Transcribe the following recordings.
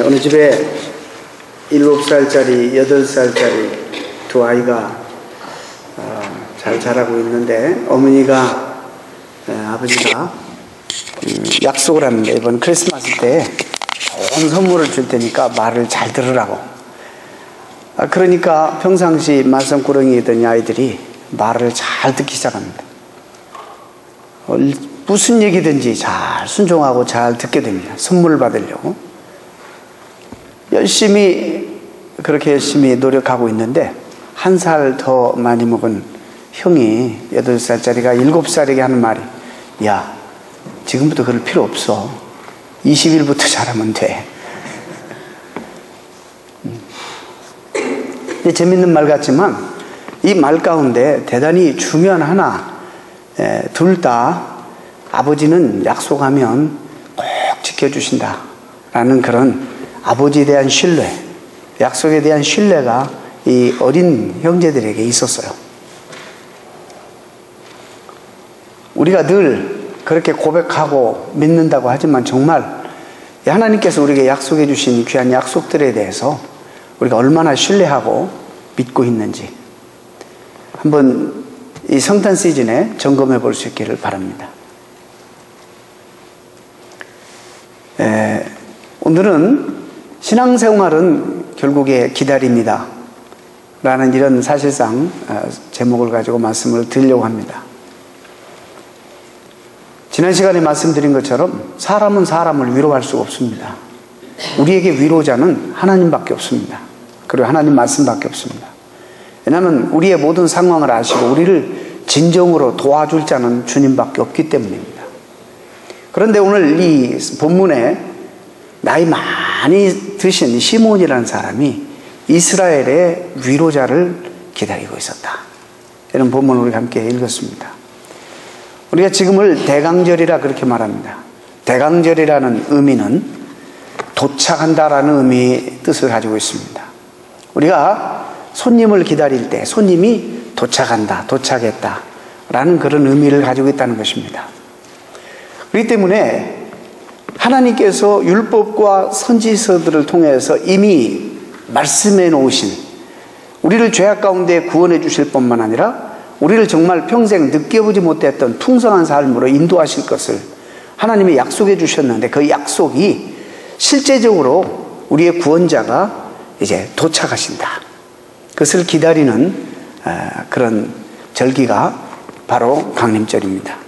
어느 집에 7살짜리, 8살짜리 두 아이가 잘 자라고 있는데, 어머니가 아버지가 약속을 하는데, 이번 크리스마스 때 좋은 선물을 줄 테니까 말을 잘 들으라고. 그러니까 평상시 말썽꾸러기이던 이 아이들이 말을 잘 듣기 시작합니다. 무슨 얘기든지 잘 순종하고 잘 듣게 됩니다. 선물을 받으려고 그렇게 열심히 노력하고 있는데, 한 살 더 많이 먹은 형이 8살짜리가 7살에게 하는 말이, 야, 지금부터 그럴 필요 없어. 20일부터 잘하면 돼. 재밌는 말 같지만 이 말 가운데 대단히 중요한 하나, 둘 다 아버지는 약속하면 꼭 지켜주신다 라는 그런 아버지에 대한 신뢰, 약속에 대한 신뢰가 이 어린 형제들에게 있었어요. 우리가 늘 그렇게 고백하고 믿는다고 하지만, 정말 하나님께서 우리에게 약속해 주신 귀한 약속들에 대해서 우리가 얼마나 신뢰하고 믿고 있는지 한번 이 성탄 시즌에 점검해 볼 수 있기를 바랍니다. 오늘은 신앙생활은 결국에 기다립니다 라는 이런 사실상 제목을 가지고 말씀을 드리려고 합니다. 지난 시간에 말씀드린 것처럼 사람은 사람을 위로할 수가 없습니다. 우리에게 위로자는 하나님밖에 없습니다. 그리고 하나님 말씀밖에 없습니다. 왜냐하면 우리의 모든 상황을 아시고 우리를 진정으로 도와줄 자는 주님밖에 없기 때문입니다. 그런데 오늘 이 본문에 나이 많이 드신 시몬이라는 사람이 이스라엘의 위로자를 기다리고 있었다. 이런 본문을 우리가 함께 읽었습니다. 우리가 지금을 대강절이라 그렇게 말합니다. 대강절이라는 의미는 도착한다라는 의미의 뜻을 가지고 있습니다. 우리가 손님을 기다릴 때 손님이 도착한다, 도착했다 라는 그런 의미를 가지고 있다는 것입니다. 그렇기 때문에 하나님께서 율법과 선지서들을 통해서 이미 말씀해 놓으신, 우리를 죄악 가운데 구원해 주실 뿐만 아니라 우리를 정말 평생 느껴보지 못했던 풍성한 삶으로 인도하실 것을 하나님이 약속해 주셨는데, 그 약속이 실제적으로 우리의 구원자가 이제 도착하신다, 그것을 기다리는 그런 절기가 바로 강림절입니다.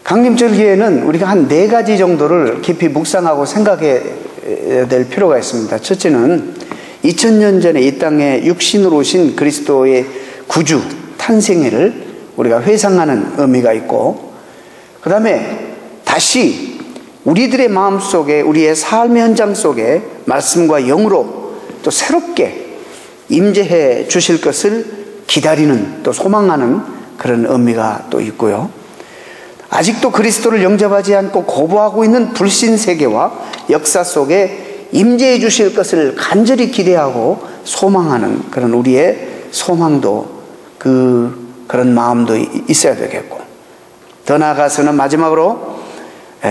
강림절기에는 우리가 한 4가지 정도를 깊이 묵상하고 생각해야 될 필요가 있습니다. 첫째는 2000년 전에 이 땅에 육신으로 오신 그리스도의 구주 탄생회를 우리가 회상하는 의미가 있고, 그 다음에 다시 우리들의 마음속에, 우리의 삶의 현장 속에 말씀과 영으로 또 새롭게 임재해 주실 것을 기다리는, 또 소망하는 그런 의미가 또 있고요. 아직도 그리스도를 영접하지 않고 거부하고 있는 불신 세계와 역사 속에 임재해 주실 것을 간절히 기대하고 소망하는 그런 우리의 소망도, 그런 마음도 있어야 되겠고, 더 나아가서는 마지막으로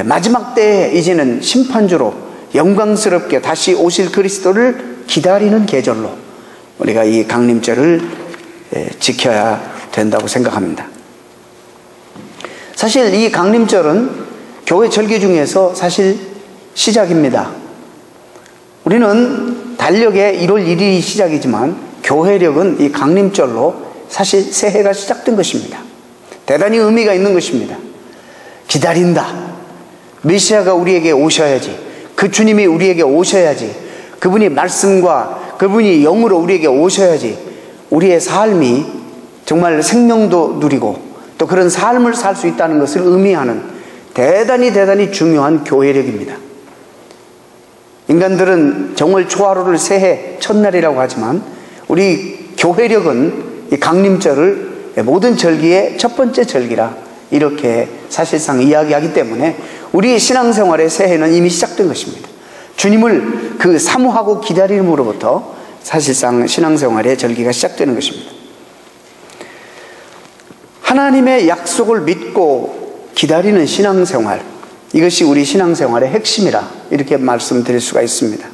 마지막 때에 이제는 심판주로 영광스럽게 다시 오실 그리스도를 기다리는 계절로 우리가 이 강림절을 지켜야 된다고 생각합니다. 사실 이 강림절은 교회 절기 중에서 사실 시작입니다. 우리는 달력의 1월 1일이 시작이지만 교회력은 이 강림절로 사실 새해가 시작된 것입니다. 대단히 의미가 있는 것입니다. 기다린다. 메시아가 우리에게 오셔야지. 그 주님이 우리에게 오셔야지. 그분이 말씀과 그분이 영으로 우리에게 오셔야지 우리의 삶이 정말 생명도 누리고 또 그런 삶을 살 수 있다는 것을 의미하는 대단히 중요한 교회력입니다. 인간들은 정월 초하루를 새해 첫날이라고 하지만 우리 교회력은 이 강림절을 모든 절기의 첫 번째 절기라 이렇게 사실상 이야기하기 때문에 우리 신앙생활의 새해는 이미 시작된 것입니다. 주님을 그 사모하고 기다림으로부터 사실상 신앙생활의 절기가 시작되는 것입니다. 하나님의 약속을 믿고 기다리는 신앙생활, 이것이 우리 신앙생활의 핵심이라 이렇게 말씀드릴 수가 있습니다.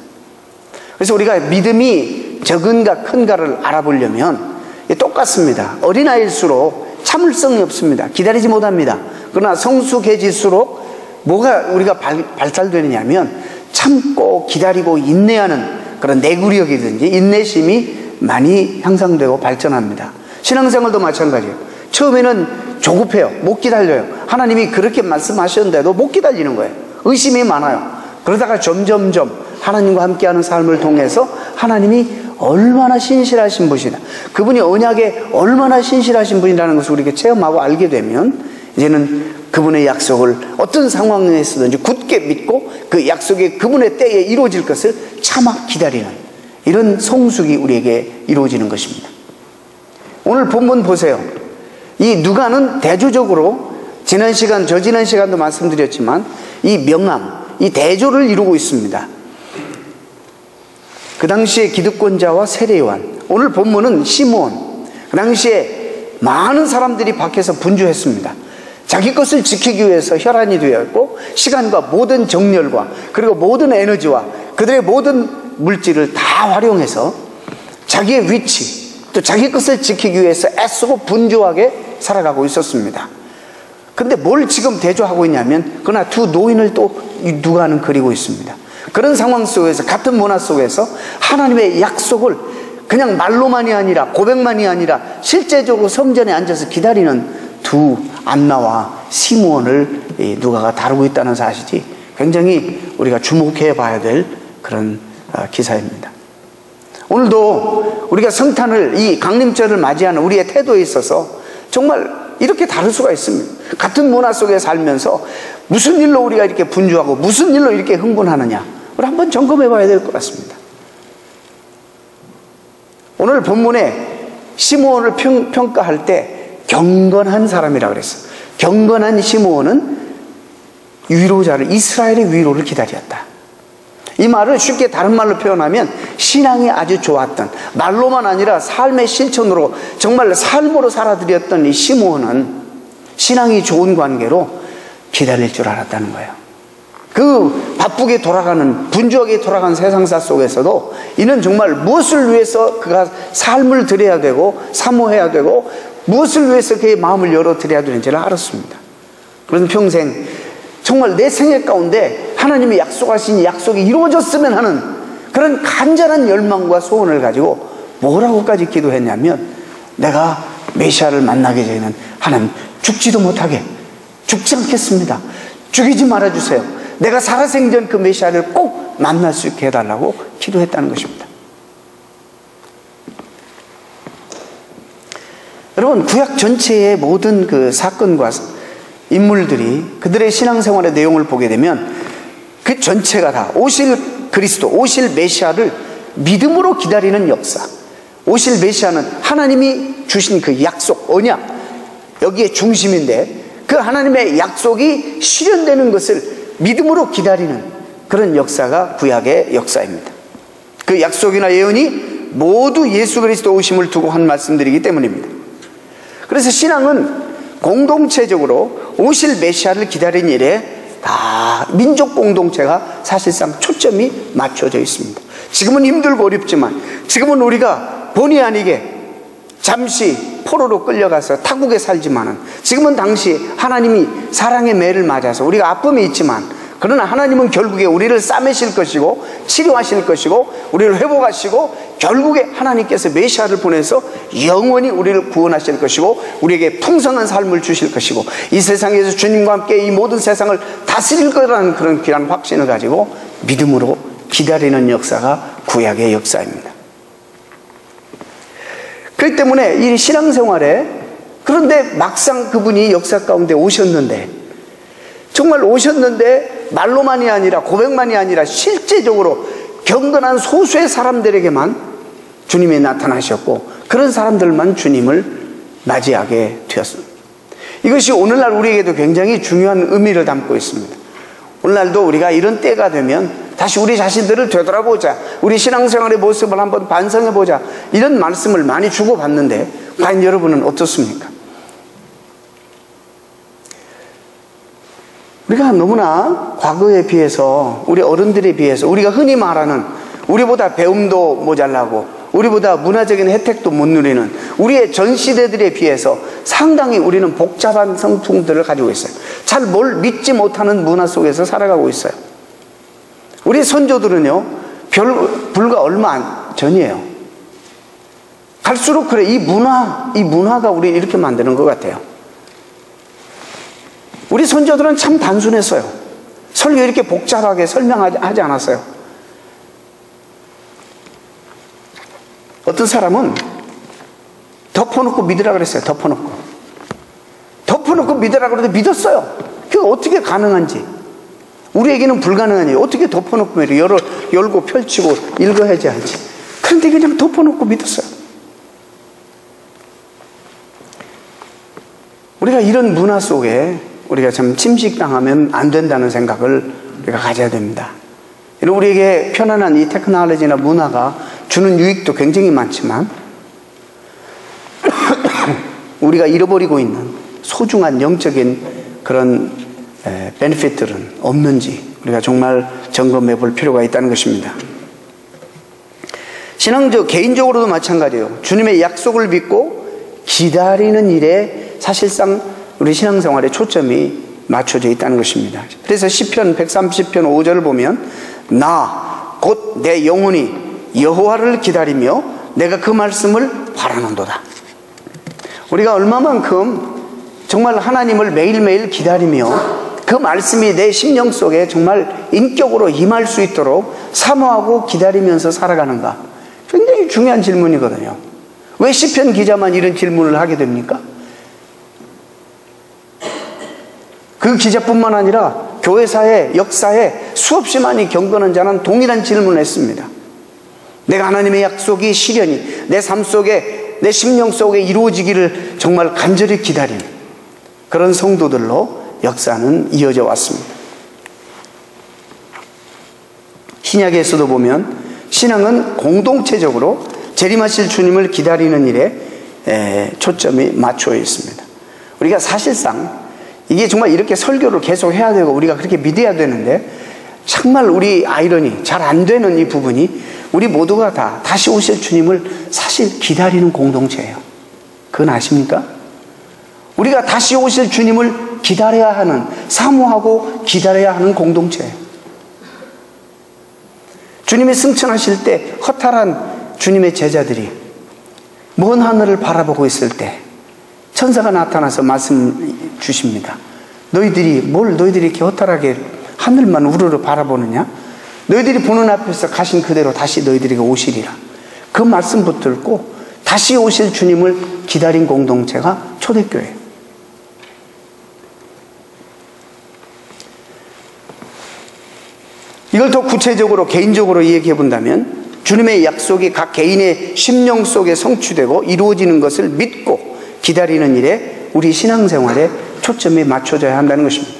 그래서 우리가 믿음이 적은가 큰가를 알아보려면 똑같습니다. 어린아이일수록 참을성이 없습니다. 기다리지 못합니다. 그러나 성숙해질수록 뭐가 우리가 발달되느냐면 참고 기다리고 인내하는 그런 내구력이든지 인내심이 많이 향상되고 발전합니다. 신앙생활도 마찬가지예요. 처음에는 조급해요. 못 기다려요. 하나님이 그렇게 말씀하셨는데도 못 기다리는 거예요. 의심이 많아요. 그러다가 점점점 하나님과 함께하는 삶을 통해서 하나님이 얼마나 신실하신 분이다, 그분이 언약에 얼마나 신실하신 분이라는 것을 우리가 체험하고 알게 되면 이제는 그분의 약속을 어떤 상황에서든지 굳게 믿고 그 약속이 그분의 때에 이루어질 것을 참아 기다리는 이런 성숙이 우리에게 이루어지는 것입니다. 오늘 본문 보세요. 이 누가는 대조적으로 지난 시간, 저지난 시간도 말씀드렸지만 이 명함, 이 대조를 이루고 있습니다. 그 당시에 기득권자와 세례요한, 오늘 본문은 시므온. 그 당시에 많은 사람들이 밖에서 분주했습니다. 자기 것을 지키기 위해서 혈안이 되었고 시간과 모든 정열과 그리고 모든 에너지와 그들의 모든 물질을 다 활용해서 자기의 위치 또 자기 것을 지키기 위해서 애쓰고 분주하게 살아가고 있었습니다. 근데 뭘 지금 대조하고 있냐면 그러나 두 노인을 또 누가는 그리고 있습니다. 그런 상황 속에서, 같은 문화 속에서 하나님의 약속을 그냥 말로만이 아니라 고백만이 아니라 실제적으로 성전에 앉아서 기다리는 두 안나와 시므온을 누가가 다루고 있다는 사실이 굉장히 우리가 주목해 봐야 될 그런 기사입니다. 오늘도 우리가 성탄을, 이 강림절을 맞이하는 우리의 태도에 있어서 정말 이렇게 다를 수가 있습니다. 같은 문화 속에 살면서 무슨 일로 우리가 이렇게 분주하고 무슨 일로 이렇게 흥분하느냐, 우리 한번 점검해 봐야 될 것 같습니다. 오늘 본문에 시므온을 평가할 때 경건한 사람이라고 그랬어요. 경건한 시므온은 위로자를, 이스라엘의 위로를 기다렸다. 이 말을 쉽게 다른 말로 표현하면 신앙이 아주 좋았던, 말로만 아니라 삶의 실천으로 정말 삶으로 살아들였던 이 시므온은 신앙이 좋은 관계로 기다릴 줄 알았다는 거예요. 그 바쁘게 돌아가는, 분주하게 돌아가는 세상사 속에서도 이는 정말 무엇을 위해서 그가 삶을 드려야 되고 사모해야 되고 무엇을 위해서 그의 마음을 열어드려야 되는지를 알았습니다. 그래서 평생 정말 내 생애 가운데 하나님이 약속하신 이 약속이 이루어졌으면 하는 그런 간절한 열망과 소원을 가지고 뭐라고까지 기도했냐면, 내가 메시아를 만나게 되는 하나님, 죽지도 못하게, 죽지 않겠습니다. 죽이지 말아주세요. 내가 살아생전 그 메시아를 꼭 만날 수 있게 해달라고 기도했다는 것입니다. 여러분, 구약 전체의 모든 그 사건과 인물들이 그들의 신앙생활의 내용을 보게 되면 그 전체가 다 오실 그리스도, 오실 메시아를 믿음으로 기다리는 역사, 오실 메시아는 하나님이 주신 그 약속, 언약, 여기에 중심인데 그 하나님의 약속이 실현되는 것을 믿음으로 기다리는 그런 역사가 구약의 역사입니다. 그 약속이나 예언이 모두 예수 그리스도 오심을 두고 한 말씀들이기 때문입니다. 그래서 신앙은 공동체적으로 오실 메시아를 기다리는 일에 다 민족 공동체가 사실상 초점이 맞춰져 있습니다. 지금은 힘들고 어렵지만, 지금은 우리가 본의 아니게 잠시 포로로 끌려가서 타국에 살지만은, 지금은 당시 하나님이 사랑의 매를 맞아서 우리가 아픔이 있지만, 그러나 하나님은 결국에 우리를 싸매실 것이고 치료하실 것이고 우리를 회복하시고 결국에 하나님께서 메시아를 보내서 영원히 우리를 구원하실 것이고 우리에게 풍성한 삶을 주실 것이고 이 세상에서 주님과 함께 이 모든 세상을 다스릴 거라는 그런 귀한 확신을 가지고 믿음으로 기다리는 역사가 구약의 역사입니다. 그렇기 때문에 이 신앙생활에, 그런데 막상 그분이 역사 가운데 오셨는데, 정말 오셨는데 말로만이 아니라 고백만이 아니라 실제적으로 경건한 소수의 사람들에게만 주님이 나타나셨고 그런 사람들만 주님을 맞이하게 되었습니다. 이것이 오늘날 우리에게도 굉장히 중요한 의미를 담고 있습니다. 오늘날도 우리가 이런 때가 되면 다시 우리 자신들을 되돌아보자, 우리 신앙생활의 모습을 한번 반성해보자, 이런 말씀을 많이 주고받는데 과연 여러분은 어떻습니까? 우리가 너무나 과거에 비해서, 우리 어른들에 비해서, 우리가 흔히 말하는 우리보다 배움도 모자라고 우리보다 문화적인 혜택도 못 누리는 우리의 전 시대들에 비해서 상당히 우리는 복잡한 성품들을 가지고 있어요. 잘 뭘 믿지 못하는 문화 속에서 살아가고 있어요. 우리 선조들은요, 불과 얼마 전이에요. 갈수록 그래, 이 문화가 우리 이렇게 만드는 것 같아요. 우리 선조들은 참 단순했어요. 설교 이렇게 복잡하게 설명하지 않았어요. 어떤 사람은 덮어놓고 믿으라 그랬어요. 덮어놓고 믿으라 그러는데 믿었어요. 그게 어떻게 가능한지, 우리에게는 불가능한 일, 어떻게 덮어놓고 열고 펼치고 읽어야지 하지. 그런데 그냥 덮어놓고 믿었어요. 우리가 이런 문화 속에 우리가 참 침식당하면 안 된다는 생각을 우리가 가져야 됩니다. 우리에게 편안한 이 테크놀로지나 문화가 주는 유익도 굉장히 많지만 우리가 잃어버리고 있는 소중한 영적인 그런 베네핏들은 없는지 우리가 정말 점검해 볼 필요가 있다는 것입니다. 신앙적 개인적으로도 마찬가지예요. 주님의 약속을 믿고 기다리는 일에 사실상 우리 신앙생활에 초점이 맞춰져 있다는 것입니다. 그래서 시편 130편 5절을 보면 나 곧 내 영혼이 여호와를 기다리며 내가 그 말씀을 바라는도다. 우리가 얼마만큼 정말 하나님을 매일매일 기다리며 그 말씀이 내 심령 속에 정말 인격으로 임할 수 있도록 사모하고 기다리면서 살아가는가, 굉장히 중요한 질문이거든요. 왜 시편 기자만 이런 질문을 하게 됩니까? 그 기자뿐만 아니라 교회사의 역사에 수없이 많이 경건한 자는 동일한 질문을 했습니다. 내가 하나님의 약속이 실현이 내 삶 속에, 내 심령 속에 이루어지기를 정말 간절히 기다리는 그런 성도들로 역사는 이어져 왔습니다. 신약에서도 보면 신앙은 공동체적으로 재림하실 주님을 기다리는 일에 초점이 맞춰 있습니다. 우리가 사실상 이게 정말 이렇게 설교를 계속 해야 되고 우리가 그렇게 믿어야 되는데, 정말 우리 아이러니, 잘 안 되는 이 부분이 우리 모두가 다 다시 오실 주님을 사실 기다리는 공동체예요. 그건 아십니까? 우리가 다시 오실 주님을 기다려야 하는, 사모하고 기다려야 하는 공동체예요. 주님이 승천하실 때 허탈한 주님의 제자들이 먼 하늘을 바라보고 있을 때 천사가 나타나서 말씀 주십니다. 너희들이 이렇게 허탈하게 하늘만 우르르 바라보느냐? 너희들이 보는 앞에서 가신 그대로 다시 너희들에게 오시리라. 그 말씀 붙들고 다시 오실 주님을 기다린 공동체가 초대교회예요. 이걸 더 구체적으로 개인적으로 얘기해 본다면, 주님의 약속이 각 개인의 심령 속에 성취되고 이루어지는 것을 믿고 기다리는 일에 우리 신앙생활에 초점이 맞춰져야 한다는 것입니다.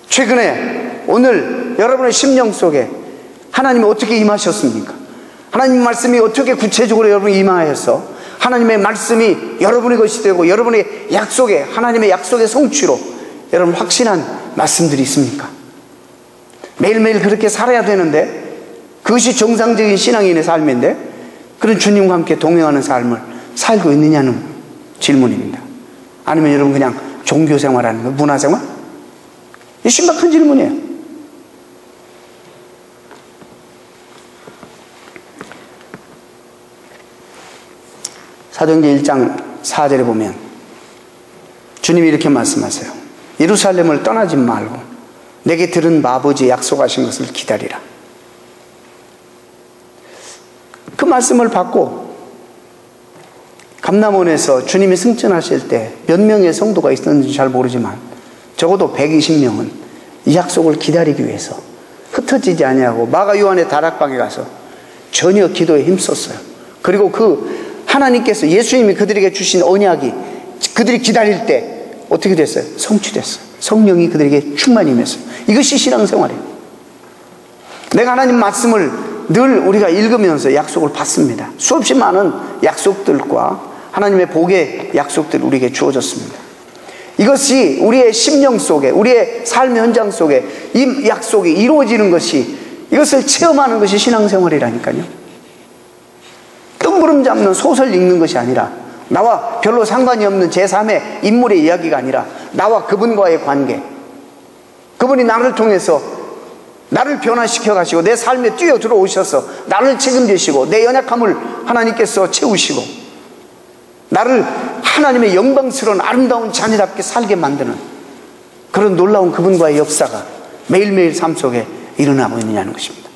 최근에 오늘 여러분의 심령 속에 하나님이 어떻게 임하셨습니까? 하나님 말씀이 어떻게 구체적으로 여러분이 임하여서 하나님의 말씀이 여러분의 것이 되고 여러분의 약속에, 하나님의 약속의 성취로 여러분 확신한 말씀들이 있습니까? 매일매일 그렇게 살아야 되는데, 그것이 정상적인 신앙인의 삶인데 그런 주님과 함께 동행하는 삶을 살고 있느냐는 질문입니다. 아니면 여러분 그냥 종교생활하는 거, 문화생활? 이 심각한 질문이에요. 사도행전 1장 4절에 보면 주님이 이렇게 말씀하세요. 예루살렘을 떠나지 말고 내게 들은 아버지 약속하신 것을 기다리라. 그 말씀을 받고 감람원에서 주님이 승천하실 때 몇 명의 성도가 있었는지 잘 모르지만 적어도 120명은 이 약속을 기다리기 위해서 흩어지지 아니하고 마가 요한의 다락방에 가서 전혀 기도에 힘썼어요. 그리고 그 하나님께서, 예수님이 그들에게 주신 언약이 그들이 기다릴 때 어떻게 됐어요? 성취됐어요. 성령이 그들에게 충만히 임했어요. 이것이 신앙생활이에요. 내가 하나님 말씀을 늘 우리가 읽으면서 약속을 받습니다. 수없이 많은 약속들과 하나님의 복의 약속들이 우리에게 주어졌습니다. 이것이 우리의 심령 속에, 우리의 삶의 현장 속에 이 약속이 이루어지는 것이, 이것을 체험하는 것이 신앙생활이라니까요. 뜬구름 잡는 소설 읽는 것이 아니라, 나와 별로 상관이 없는 제3의 인물의 이야기가 아니라 나와 그분과의 관계, 그분이 나를 통해서 나를 변화시켜 가시고 내 삶에 뛰어 들어오셔서 나를 책임지시고 내 연약함을 하나님께서 채우시고 나를 하나님의 영광스러운 아름다운 자녀답게 살게 만드는 그런 놀라운 그분과의 역사가 매일매일 삶 속에 일어나고 있느냐는 것입니다.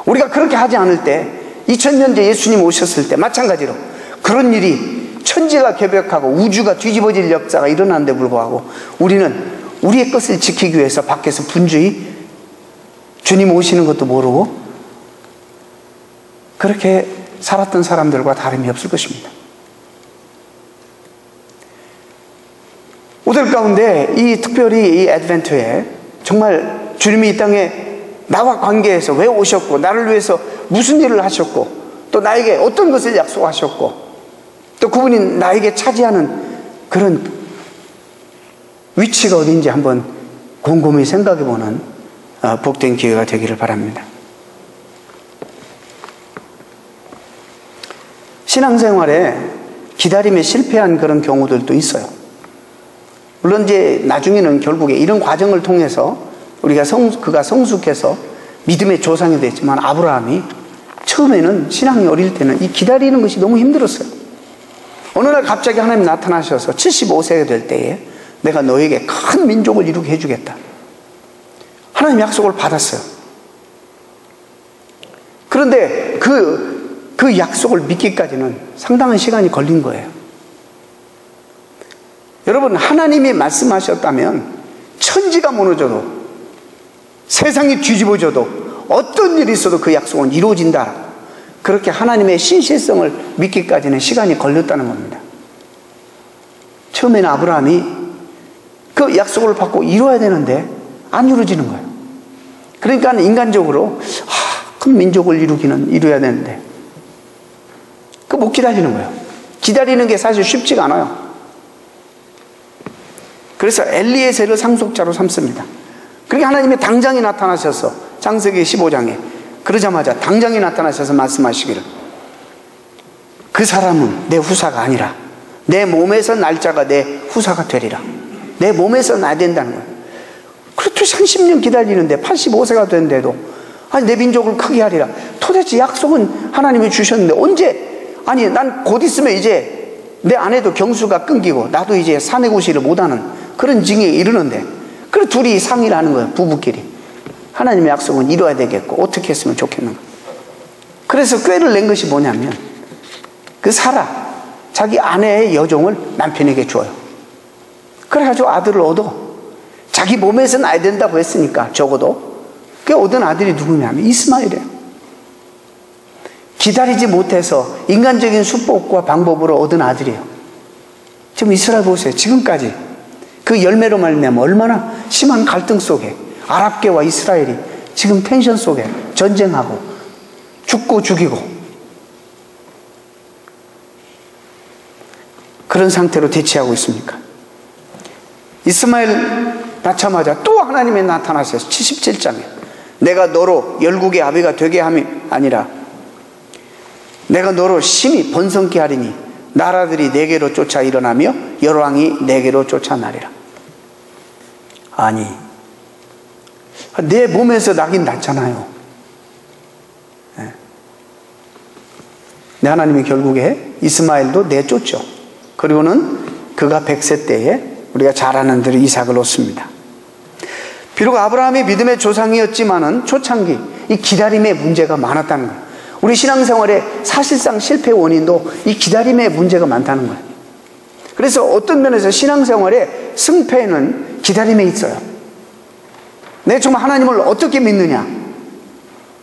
우리가 그렇게 하지 않을 때, 2000년 전 예수님 오셨을 때 마찬가지로 그런 일이, 천지가 개벽하고 우주가 뒤집어질 역사가 일어나는데 불구하고 우리는 우리의 것을 지키기 위해서 밖에서 분주히 주님 오시는 것도 모르고 그렇게 살았던 사람들과 다름이 없을 것입니다. 오늘 가운데 이 특별히 이 애드벤트에 정말 주님이 이 땅에 나와 관계해서 왜 오셨고, 나를 위해서 무슨 일을 하셨고, 또 나에게 어떤 것을 약속하셨고, 또 그분이 나에게 차지하는 그런 위치가 어딘지 한번 곰곰이 생각해보는 복된 기회가 되기를 바랍니다. 신앙생활에 기다림에 실패한 그런 경우들도 있어요. 물론 이제 나중에는 결국에 이런 과정을 통해서 그가 성숙해서 믿음의 조상이 됐지만, 아브라함이 처음에는, 신앙이 어릴 때는 이 기다리는 것이 너무 힘들었어요. 어느 날 갑자기 하나님 나타나셔서 75세가 될 때에 내가 너에게 큰 민족을 이루게 해주겠다, 하나님 약속을 받았어요. 그런데 그 약속을 믿기까지는 상당한 시간이 걸린 거예요. 여러분, 하나님이 말씀하셨다면 천지가 무너져도, 세상이 뒤집어져도, 어떤 일이 있어도 그 약속은 이루어진다, 그렇게 하나님의 신실성을 믿기까지는 시간이 걸렸다는 겁니다. 처음에는 아브라함이 그 약속을 받고 이루어야 되는데 안 이루어지는 거예요. 그러니까 인간적으로 큰 민족을 이루어야 되는데 못 기다리는 거예요. 기다리는 게 사실 쉽지가 않아요. 그래서 엘리에셀을 상속자로 삼습니다. 그렇게 하나님이 당장이 나타나셔서, 창세기 15장에 그러자마자 당장이 나타나셔서 말씀하시기를, 그 사람은 내 후사가 아니라 내 몸에서 날 자가 내 후사가 되리라. 내 몸에서 나야 된다는 거예요. 그렇게 30년 기다리는데 85세가 됐는데도 아니 내 민족을 크게 하리라. 도대체 약속은 하나님이 주셨는데 언제, 아니 난 곧 있으면 이제 내 아내도 경수가 끊기고 나도 이제 사내구실을 못하는 그런 징에 이르는데, 그래 둘이 상의를 하는 거예요. 부부끼리 하나님의 약속은 이루어야 되겠고 어떻게 했으면 좋겠는가. 그래서 꾀를 낸 것이 뭐냐면, 그 사라, 자기 아내의 여종을 남편에게 줘요. 그래가지고 아들을 얻어. 자기 몸에서 나야 된다고 했으니까 적어도 그 얻은 아들이 누구냐면 이스마엘이에요. 기다리지 못해서 인간적인 수법과 방법으로 얻은 아들이에요. 지금 이스라엘 보세요. 지금까지 그 열매로 말미암아 얼마나 심한 갈등 속에 아랍계와 이스라엘이 지금 텐션 속에 전쟁하고 죽고 죽이고 그런 상태로 대치하고 있습니까? 이스마엘 낳자마자 또 하나님이 나타나셔서 77장에 내가 너로 열국의 아비가 되게 함이 아니라 내가 너로 심히 번성케 하리니 나라들이 내게로 쫓아 일어나며 여러 왕이 내게로 쫓아나리라. 아니, 내 몸에서 나긴 낳잖아요. 네. 하나님이 결국에 이스마엘도 내쫓죠. 그리고는 그가 100세 때에 우리가 잘 아는 대로 이삭을 얻습니다. 비록 아브라함이 믿음의 조상이었지만은 초창기 이 기다림의 문제가 많았다는 거예요. 우리 신앙생활의 사실상 실패의 원인도 이 기다림의 문제가 많다는 거예요. 그래서 어떤 면에서 신앙생활의 승패는 기다림에 있어요. 내가 정말 하나님을 어떻게 믿느냐,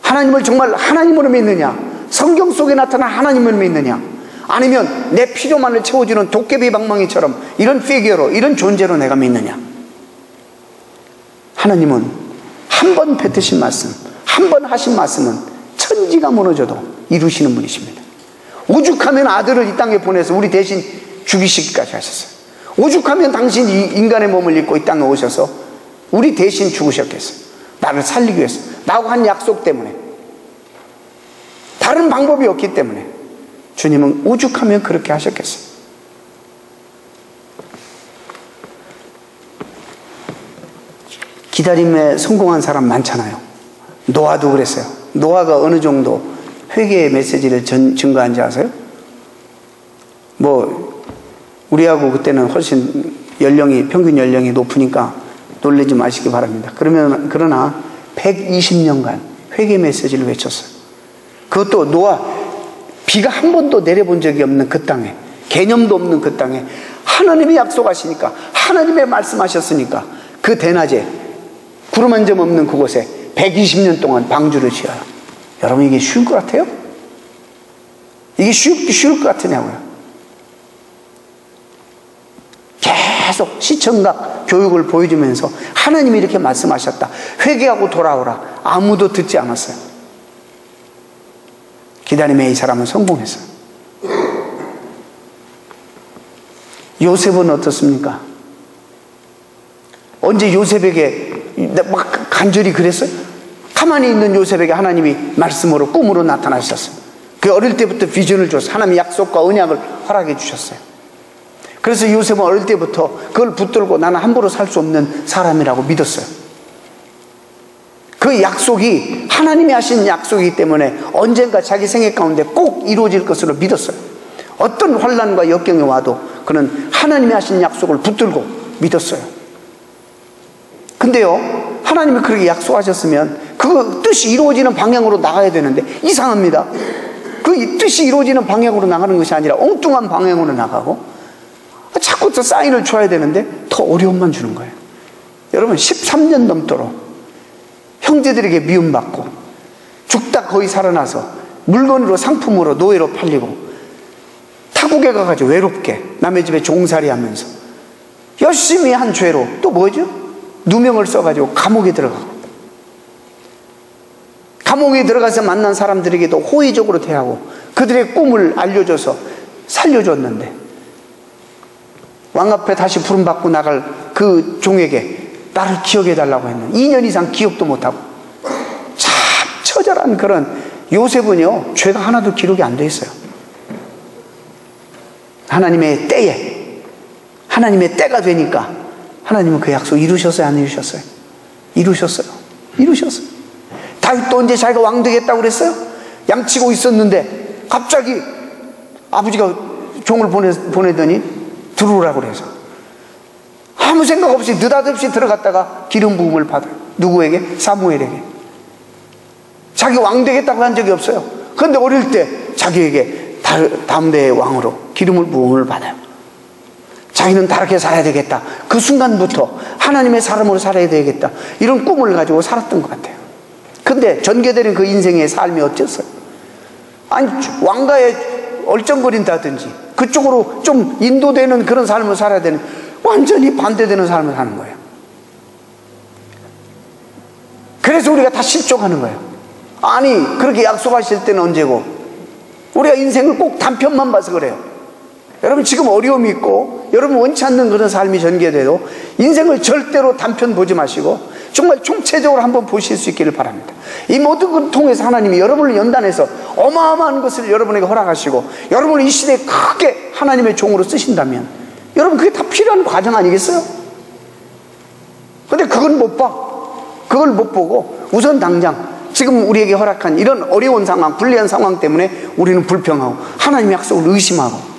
하나님을 정말 하나님으로 믿느냐, 성경 속에 나타난 하나님을 믿느냐, 아니면 내 필요만을 채워주는 도깨비 방망이처럼 이런 피규어로, 이런 존재로 내가 믿느냐. 하나님은 한 번 뱉으신 말씀, 한 번 하신 말씀은 천지가 무너져도 이루시는 분이십니다. 오죽하면 아들을 이 땅에 보내서 우리 대신 죽이시기까지 하셨어요. 오죽하면 당신이 인간의 몸을 입고 이 땅에 오셔서 우리 대신 죽으셨겠어요. 나를 살리기 위해서. 나하고 한 약속 때문에. 다른 방법이 없기 때문에 주님은 오죽하면 그렇게 하셨겠어요. 기다림에 성공한 사람 많잖아요. 노아도 그랬어요. 노아가 어느 정도 회개의 메시지를 증거한지 아세요? 우리하고 그때는 훨씬 평균 연령이 높으니까 놀라지 마시기 바랍니다. 그러나 120년간 회개 메시지를 외쳤어요. 그것도 노아, 비가 한 번도 내려본 적이 없는 그 땅에, 개념도 없는 그 땅에 하나님이 약속하시니까, 하나님이 말씀하셨으니까 그 대낮에 구름 한 점 없는 그곳에 120년 동안 방주를 지어요. 여러분, 이게 쉬울 것 같아요? 이게 쉬울 것 같으냐고요. 계속 시청각 교육을 보여주면서 하나님이 이렇게 말씀하셨다. 회개하고 돌아오라. 아무도 듣지 않았어요. 기다림에 이 사람은 성공했어요. 요셉은 어떻습니까? 언제 요셉에게 막 간절히 그랬어요? 가만히 있는 요셉에게 하나님이 말씀으로 꿈으로 나타나셨어요. 그 어릴 때부터 비전을 줬어요. 하나님의 약속과 언약을 허락해 주셨어요. 그래서 요셉은 어릴 때부터 그걸 붙들고 나는 함부로 살 수 없는 사람이라고 믿었어요. 그 약속이 하나님이 하신 약속이기 때문에 언젠가 자기 생애 가운데 꼭 이루어질 것으로 믿었어요. 어떤 환난과 역경이 와도 그는 하나님이 하신 약속을 붙들고 믿었어요. 근데요, 하나님이 그렇게 약속하셨으면 그 뜻이 이루어지는 방향으로 나가야 되는데 이상합니다. 그 뜻이 이루어지는 방향으로 나가는 것이 아니라 엉뚱한 방향으로 나가고 자꾸 또 사인을 줘야 되는데 더 어려움만 주는 거예요. 여러분, 13년 넘도록 형제들에게 미움받고 죽다 거의 살아나서 물건으로, 상품으로, 노예로 팔리고 타국에 가가지고 외롭게 남의 집에 종살이 하면서 열심히 한 죄로 또 뭐죠? 누명을 써가지고 감옥에 들어가고, 감옥에 들어가서 만난 사람들에게도 호의적으로 대하고 그들의 꿈을 알려줘서 살려줬는데 왕 앞에 다시 부름받고 나갈 그 종에게 나를 기억해달라고 했는데 2년 이상 기억도 못하고, 참 처절한 그런 요셉은요, 죄가 하나도 기록이 안 돼 있어요. 하나님의 때에, 하나님의 때가 되니까 하나님은 그 약속 이루셨어요, 안 이루셨어요? 이루셨어요. 다윗도 언제 자기가 왕 되겠다고 그랬어요? 양치고 있었는데 갑자기 아버지가 종을 보내더니 들어오라고 그래서 아무 생각 없이 느닷없이 들어갔다가 기름 부음을 받아요. 누구에게? 사무엘에게. 자기 왕 되겠다고 한 적이 없어요. 그런데 어릴 때 자기에게 다음 대의 왕으로 부음을 받아요. 자기는 다르게 살아야 되겠다. 그 순간부터 하나님의 사람으로 살아야 되겠다, 이런 꿈을 가지고 살았던 것 같아요. 근데 전개되는 그 인생의 삶이 어땠어요? 아니, 왕가에 얼쩡거린다든지 그쪽으로 좀 인도되는 그런 삶을 살아야 되는, 완전히 반대되는 삶을 사는 거예요. 그래서 우리가 다 실족하는 거예요. 아니, 그렇게 약속하실 때는 언제고, 우리가 인생을 꼭 단편만 봐서 그래요. 여러분, 지금 어려움이 있고 여러분 원치 않는 그런 삶이 전개돼도 인생을 절대로 단편 보지 마시고 정말 총체적으로 한번 보실 수 있기를 바랍니다. 이 모든 것을 통해서 하나님이 여러분을 연단해서 어마어마한 것을 여러분에게 허락하시고 여러분을 이 시대에 크게 하나님의 종으로 쓰신다면 여러분, 그게 다 필요한 과정 아니겠어요? 근데 그걸 못 봐. 그걸 못 보고 우선 당장 지금 우리에게 허락한 이런 어려운 상황, 불리한 상황 때문에 우리는 불평하고 하나님의 약속을 의심하고,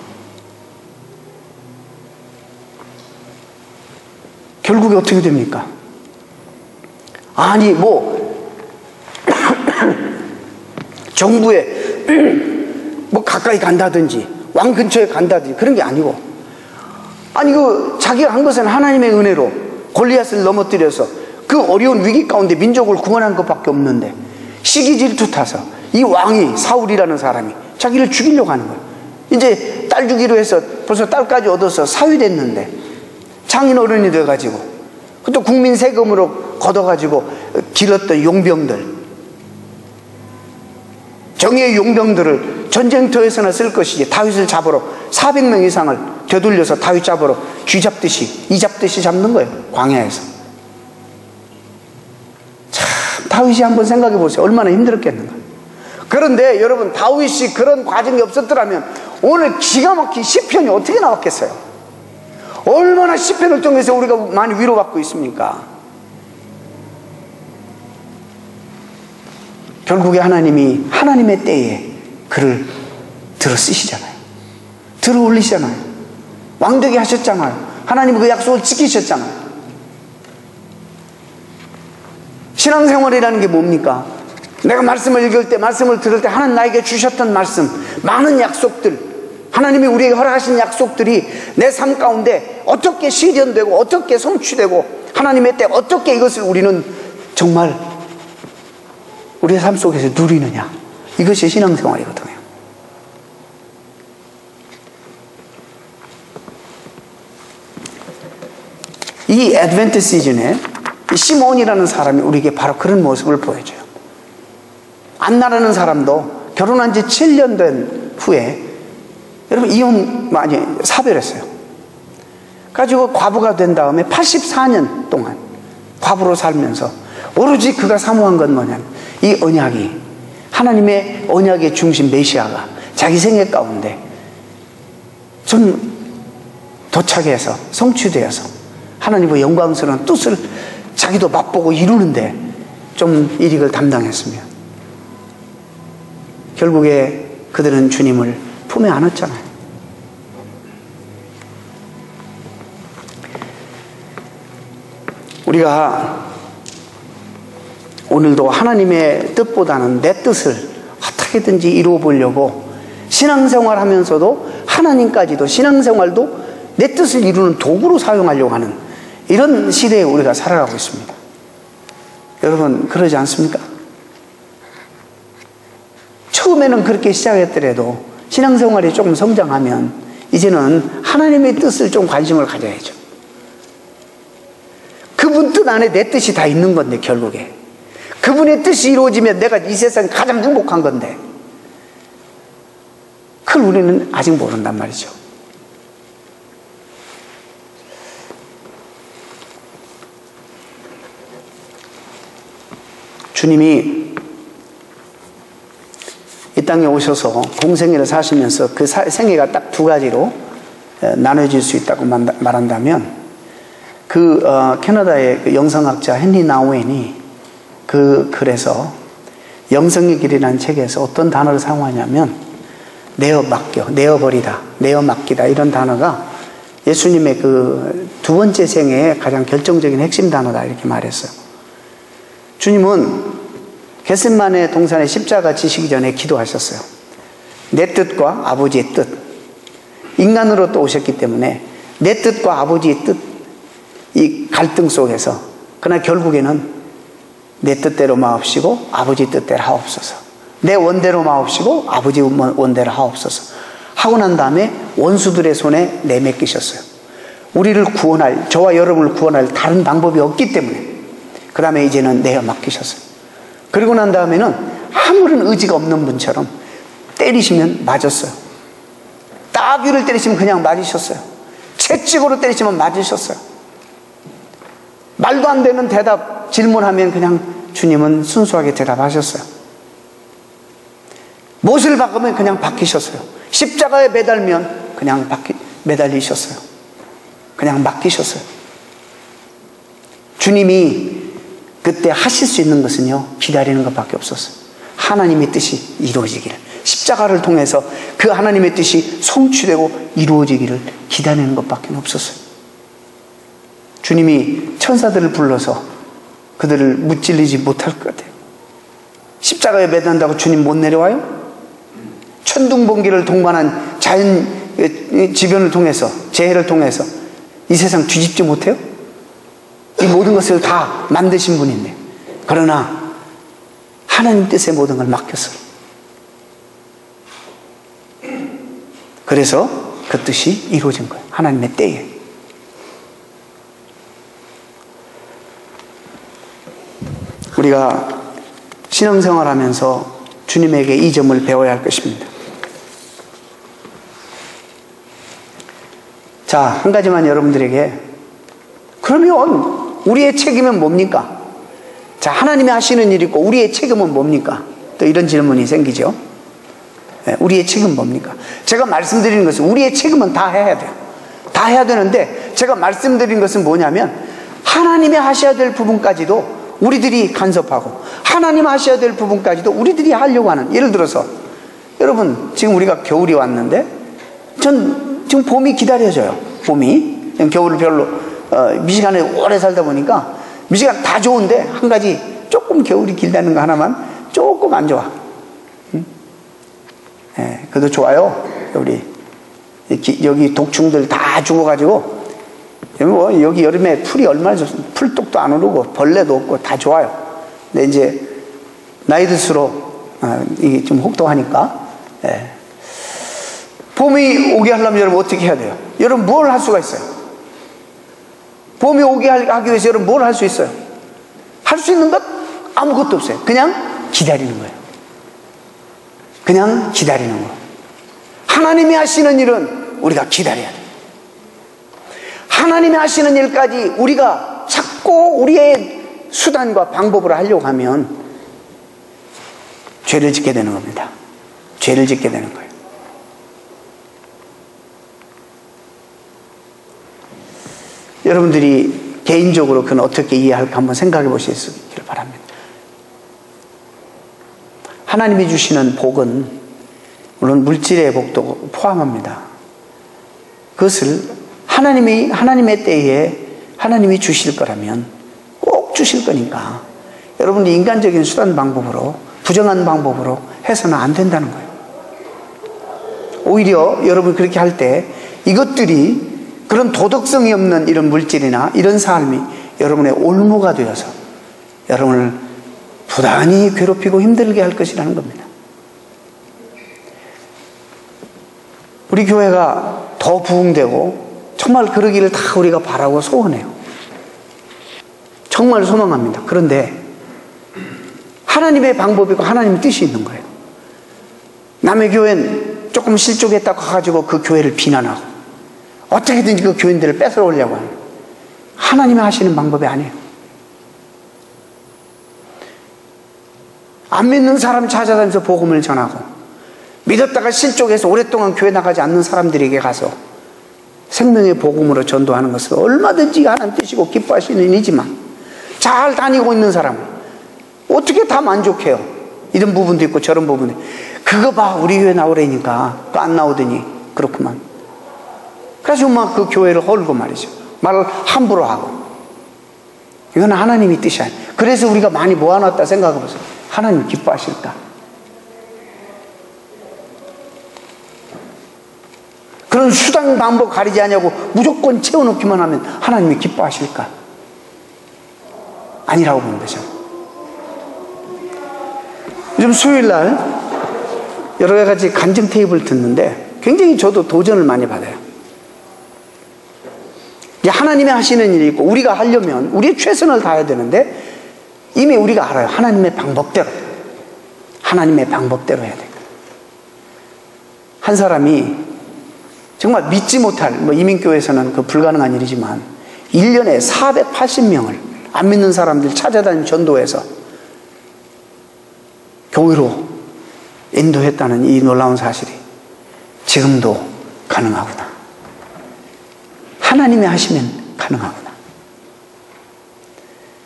결국에 어떻게 됩니까? 아니, 정부에 가까이 간다든지 왕 근처에 간다든지 그런 게 아니고, 아니, 자기가 한 것은 하나님의 은혜로 골리앗을 넘어뜨려서 그 어려운 위기 가운데 민족을 구원한 것밖에 없는데 시기 질투 타서 이 왕이, 사울이라는 사람이 자기를 죽이려고 하는 거예요. 이제 딸 주기로 해서 벌써 딸까지 얻어서 사위 됐는데 장인 어른이 돼가지고 또 국민 세금으로 걷어가지고 길렀던 용병들, 정의의 용병들을 전쟁터에서나 쓸 것이지 다윗을 잡으러 400명 이상을 되돌려서 다윗 잡으러 쥐 잡듯이, 이 잡듯이 잡는 거예요. 광야에서. 참, 다윗이 한번 생각해 보세요. 얼마나 힘들었겠는가. 그런데 여러분, 다윗이 그런 과정이 없었더라면 오늘 기가 막힌 시편이 어떻게 나왔겠어요? 얼마나 시편을 통해서 우리가 많이 위로받고 있습니까? 결국에 하나님이 하나님의 때에 그를 들어 쓰시잖아요. 들어 올리시잖아요. 왕되게 하셨잖아요. 하나님은 그 약속을 지키셨잖아요. 신앙생활이라는 게 뭡니까? 내가 말씀을 읽을 때, 말씀을 들을 때 하나님 나에게 주셨던 말씀, 많은 약속들, 하나님이 우리에게 허락하신 약속들이 내 삶 가운데 어떻게 실현되고 어떻게 성취되고 하나님의 때 어떻게 이것을 우리는 정말 우리의 삶 속에서 누리느냐, 이것이 신앙생활이거든요. 이 애드벤트 시즌에 시몬이라는 사람이 우리에게 바로 그런 모습을 보여줘요. 안나라는 사람도 결혼한 지 7년 된 후에 여러분 사별했어요. 가지고 과부가 된 다음에 84년 동안 과부로 살면서 오로지 그가 사모한 건 뭐냐면 이 언약이, 하나님의 언약의 중심 메시아가 자기 생애 가운데 좀 도착해서 성취되어서 하나님의 영광스러운 뜻을 자기도 맛보고 이루는데 좀 일익을 담당했으며, 결국에 그들은 주님을 품에 안았잖아요. 우리가 오늘도 하나님의 뜻보다는 내 뜻을 어떻게든지 이루어 보려고 신앙생활 하면서도 하나님까지도, 신앙생활도 내 뜻을 이루는 도구로 사용하려고 하는 이런 시대에 우리가 살아가고 있습니다. 여러분, 그러지 않습니까? 처음에는 그렇게 시작했더라도 신앙생활이 조금 성장하면 이제는 하나님의 뜻을 좀 관심을 가져야죠. 그분 뜻 안에 내 뜻이 다 있는 건데, 결국에 그분의 뜻이 이루어지면 내가 이 세상에 가장 행복한 건데, 그걸 우리는 아직 모른단 말이죠. 주님이 이 땅에 오셔서 공생애를 사시면서 그 생애가 딱 두 가지로 나눠질 수 있다고 말한다면, 캐나다의 그 영성학자 헨리 나우엔이 그 글에서 영성의 길이라는 책에서 어떤 단어를 사용하냐면 내어 맡겨, 내어버리다, 내어 맡기다, 이런 단어가 예수님의 그 두 번째 생애의 가장 결정적인 핵심 단어다, 이렇게 말했어요. 주님은 겟세마네 동산에 십자가 지시기 전에 기도하셨어요. 내 뜻과 아버지의 뜻, 인간으로 또 오셨기 때문에 내 뜻과 아버지의 뜻, 이 갈등 속에서 그러나 결국에는 내 뜻대로 마옵시고 아버지 뜻대로 하옵소서, 내 원대로 마옵시고 아버지 원대로 하옵소서 하고 난 다음에 원수들의 손에 내맡기셨어요. 우리를 구원할, 저와 여러분을 구원할 다른 방법이 없기 때문에 그 다음에 이제는 내어 맡기셨어요. 그리고 난 다음에는 아무런 의지가 없는 분처럼 때리시면 맞았어요. 따귀를 때리시면 그냥 맞으셨어요. 채찍으로 때리시면 맞으셨어요. 말도 안 되는 대답, 질문하면 그냥 주님은 순수하게 대답하셨어요. 못을 박으면 그냥 박히셨어요. 십자가에 매달면 그냥 매달리셨어요. 그냥 맡기셨어요. 주님이 그때 하실 수 있는 것은요, 기다리는 것밖에 없었어요. 하나님의 뜻이 이루어지기를, 십자가를 통해서 그 하나님의 뜻이 성취되고 이루어지기를 기다리는 것밖에 없었어요. 주님이 천사들을 불러서 그들을 무찔리지 못할 것 같아요. 십자가에 매단다고 주님 못 내려와요? 천둥번개를 동반한 자연 지변을 통해서, 재해를 통해서 이 세상 뒤집지 못해요? 이 모든 것을 다 만드신 분인데, 그러나 하나님 뜻의 모든 걸 맡겼어요. 그래서 그 뜻이 이루어진 거예요. 하나님의 때에. 우리가 신앙생활하면서 주님에게 이 점을 배워야 할 것입니다. 자, 한 가지만 여러분들에게, 그러면 우리의 책임은 뭡니까? 자, 하나님이 하시는 일이 있고 우리의 책임은 뭡니까? 또 이런 질문이 생기죠. 네, 우리의 책임은 뭡니까? 제가 말씀드리는 것은 우리의 책임은 다 해야 돼요. 다 해야 되는데 제가 말씀드린 것은 뭐냐면 하나님이 하셔야 될 부분까지도 우리들이 간섭하고 하나님 하셔야 될 부분까지도 우리들이 하려고 하는, 예를 들어서 여러분 지금 우리가 겨울이 왔는데 전 지금 봄이 기다려져요. 봄이. 겨울을 별로 미시간에 오래 살다 보니까 미시간 다 좋은데 한 가지 조금 겨울이 길다는 거 하나만 조금 안 좋아. 네, 그래도 좋아요. 우리 여기 독충들 다 죽어가지고 뭐 여기 여름에 풀이 얼마나 좋습니까? 풀독도 안 오르고 벌레도 없고 다 좋아요. 근데 이제 나이 들수록 이게 좀 혹독하니까, 예. 봄이 오게 하려면 여러분 어떻게 해야 돼요? 여러분 뭘 할 수가 있어요? 봄이 오게 하기 위해서 여러분 뭘 할 수 있어요? 할 수 있는 것 아무것도 없어요. 그냥 기다리는 거예요. 그냥 기다리는 거예요. 하나님이 하시는 일은 우리가 기다려야 돼요. 하나님이 하시는 일까지 우리가 자꾸 우리의 수단과 방법으로 하려고 하면 죄를 짓게 되는 겁니다. 죄를 짓게 되는 거예요. 여러분들이 개인적으로 그건 어떻게 이해할까 한번 생각해 보시길 바랍니다. 하나님이 주시는 복은 물론 물질의 복도 포함합니다. 그것을 하나님의 때에 하나님이 주실 거라면 꼭 주실 거니까 여러분이 인간적인 수단 방법으로, 부정한 방법으로 해서는 안 된다는 거예요. 오히려 여러분 그렇게 할 때 이것들이 그런 도덕성이 없는 이런 물질이나 이런 삶이 여러분의 올무가 되어서 여러분을 부단히 괴롭히고 힘들게 할 것이라는 겁니다. 우리 교회가 더 부흥되고 정말 그러기를 다 우리가 바라고 소원해요. 정말 소망합니다. 그런데 하나님의 방법이고 하나님의 뜻이 있는 거예요. 남의 교회는 조금 실족했다고 가지고 그 교회를 비난하고 어떻게든지 그 교인들을 뺏어오려고 하는, 하나님이 하시는 방법이 아니에요. 안 믿는 사람 찾아다니면서 복음을 전하고, 믿었다가 실족해서 오랫동안 교회 나가지 않는 사람들에게 가서 생명의 복음으로 전도하는 것은 얼마든지 하나님 뜻이고 기뻐하시는 일이지만, 잘 다니고 있는 사람은 어떻게 다 만족해요? 이런 부분도 있고 저런 부분도 있고, 그거 봐 우리 교회 나오라니까 또 안 나오더니 그렇구만. 그래서 막 그 교회를 헐고 말이죠. 말을 함부로 하고. 이건 하나님의 뜻이 아니에요. 그래서 우리가 많이 모아놨다 생각해보세요. 하나님 기뻐하실까? 그런 수단 방법 가리지 않냐고 무조건 채워놓기만 하면 하나님이 기뻐하실까? 아니라고 보는 거죠. 요즘 수요일날 여러 가지 간증 테이프를 듣는데 굉장히 저도 도전을 많이 받아요. 하나님이 하시는 일이 있고 우리가 하려면 우리의 최선을 다해야 되는데 이미 우리가 알아요. 하나님의 방법대로 해야 돼요. 한 사람이 정말 믿지 못할, 이민교회에서는 그 불가능한 일이지만 1년에 480명을 안 믿는 사람들 찾아다니며 전도해서 교회로 인도했다는 이 놀라운 사실이 지금도 가능하구나. 하나님이 하시면 가능하구나.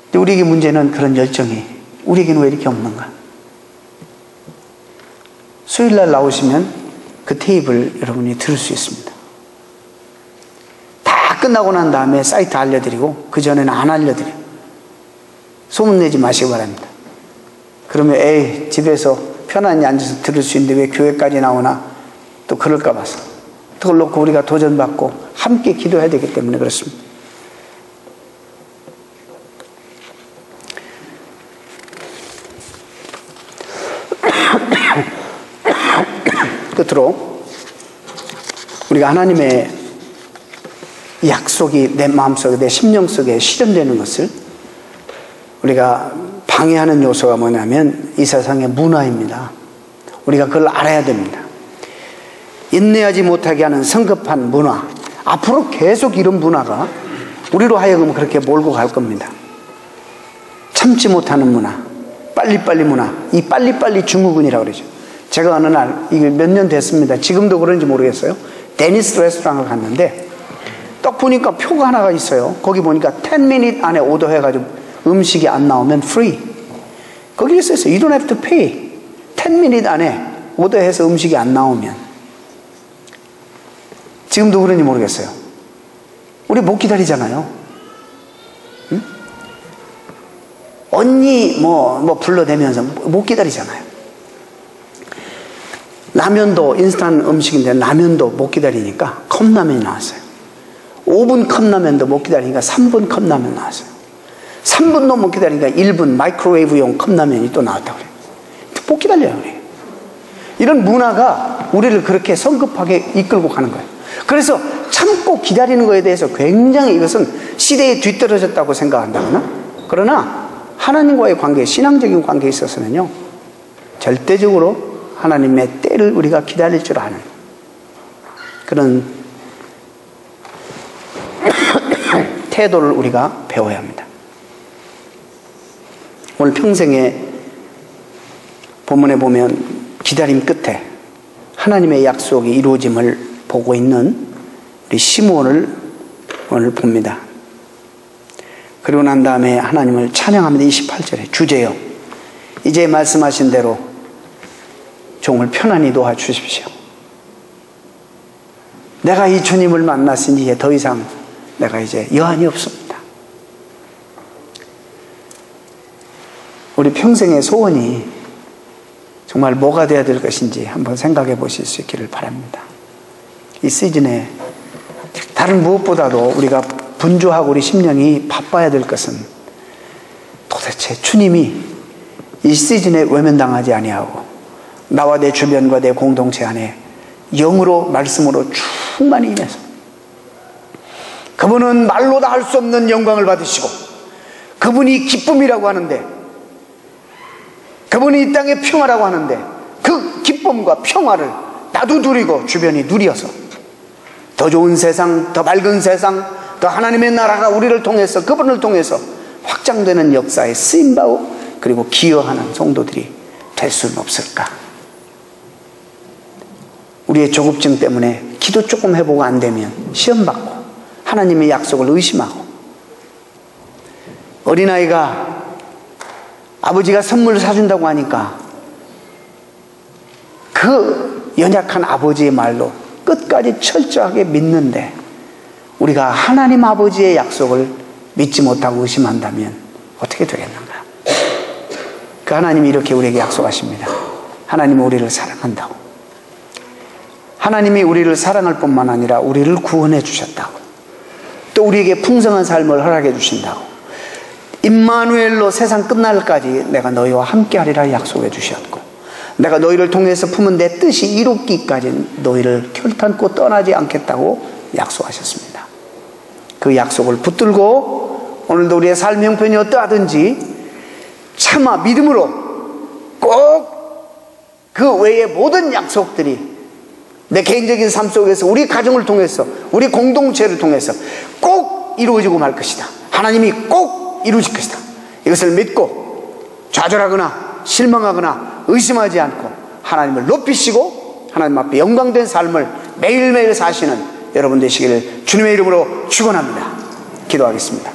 근데 우리에게 문제는 그런 열정이 우리에게는 왜 이렇게 없는가? 수요일날 나오시면 그 테이프를 여러분이 들을 수 있습니다. 다 끝나고 난 다음에 사이트 알려드리고 그 전에는 안 알려드려요. 소문내지 마시기 바랍니다. 그러면 에이 집에서 편안히 앉아서 들을 수 있는데 왜 교회까지 나오나 또 그럴까 봐서. 그걸 놓고 우리가 도전받고 함께 기도해야 되기 때문에 그렇습니다. 끝으로 우리가 하나님의 약속이 내 마음속에, 내 심령 속에 실현되는 것을 우리가 방해하는 요소가 뭐냐면 이 세상의 문화입니다. 우리가 그걸 알아야 됩니다. 인내하지 못하게 하는 성급한 문화, 앞으로 계속 이런 문화가 우리로 하여금 그렇게 몰고 갈 겁니다. 참지 못하는 문화, 빨리빨리 문화, 이 빨리빨리 증후군이라고 그러죠. 제가 어느 날, 이게 몇 년 됐습니다. 지금도 그런지 모르겠어요. 데니스 레스토랑을 갔는데 딱 보니까 표가 하나가 있어요. 거기 보니까 10minute 안에 오더해가지고 음식이 안 나오면 free. 거기에 써있어요. You don't have to pay. 10minute 안에 오더해서 음식이 안 나오면. 지금도 그런지 모르겠어요. 우리 못 기다리잖아요. 응? 언니 뭐 불러대면서 못 기다리잖아요. 라면도 인스턴트 음식인데 라면도 못 기다리니까 컵라면이 나왔어요. 5분 컵라면도 못 기다리니까 3분 컵라면 나왔어요. 3분도 못 기다리니까 1분 마이크로웨이브용 컵라면이 또 나왔다고 그래요. 못 기다려요. 그래요. 이런 문화가 우리를 그렇게 성급하게 이끌고 가는 거예요. 그래서 참고 기다리는 것에 대해서 굉장히 이것은 시대에 뒤떨어졌다고 생각한다거나, 그러나 하나님과의 관계, 신앙적인 관계에 있어서는요, 절대적으로 하나님의 때를 우리가 기다릴 줄 아는 그런 태도를 우리가 배워야 합니다. 오늘 평생에 본문에 보면 기다림 끝에 하나님의 약속이 이루어짐을 보고 있는 우리 시므온을 오늘 봅니다. 그리고 난 다음에 하나님을 찬양합니다. 28절에 주제요, 이제 말씀하신 대로 종을 편안히 놓아주십시오. 내가 이 주님을 만났으니 더 이상 내가 이제 여한이 없습니다. 우리 평생의 소원이 정말 뭐가 되어야 될 것인지 한번 생각해 보실 수 있기를 바랍니다. 이 시즌에 다른 무엇보다도 우리가 분주하고 우리 심령이 바빠야 될 것은 도대체 주님이 이 시즌에 외면당하지 아니하고 나와 내 주변과 내 공동체 안에 영으로 말씀으로 충만히 임해서 그분은 말로 다 할 수 없는 영광을 받으시고 그분이 기쁨이라고 하는데, 그분이 이 땅의 평화라고 하는데 그 기쁨과 평화를 나도 누리고 주변이 누려서 더 좋은 세상, 더 밝은 세상, 더 하나님의 나라가 우리를 통해서, 그분을 통해서 확장되는 역사에 쓰임받고 그리고 기여하는 성도들이 될 수는 없을까? 우리의 조급증 때문에 기도 조금 해보고 안 되면 시험받고 하나님의 약속을 의심하고, 어린아이가 아버지가 선물을 사준다고 하니까 그 연약한 아버지의 말로 끝까지 철저하게 믿는데 우리가 하나님 아버지의 약속을 믿지 못하고 의심한다면 어떻게 되겠는가? 그 하나님이 이렇게 우리에게 약속하십니다. 하나님은 우리를 사랑한다고. 하나님이 우리를 사랑할 뿐만 아니라 우리를 구원해 주셨다고. 또 우리에게 풍성한 삶을 허락해 주신다고. 임마누엘로 세상 끝날까지 내가 너희와 함께하리라 약속해 주셨고, 내가 너희를 통해서 품은 내 뜻이 이루기까지 너희를 결탄코 떠나지 않겠다고 약속하셨습니다. 그 약속을 붙들고 오늘도 우리의 삶 형편이 어떠하든지 차마 믿음으로 꼭 그 외의 모든 약속들이 내 개인적인 삶 속에서, 우리 가정을 통해서, 우리 공동체를 통해서 꼭 이루어지고 말 것이다. 하나님이 꼭 이루어질 것이다. 이것을 믿고 좌절하거나 실망하거나 의심하지 않고 하나님을 높이시고 하나님 앞에 영광된 삶을 매일매일 사시는 여러분 되시기를 주님의 이름으로 축원합니다. 기도하겠습니다.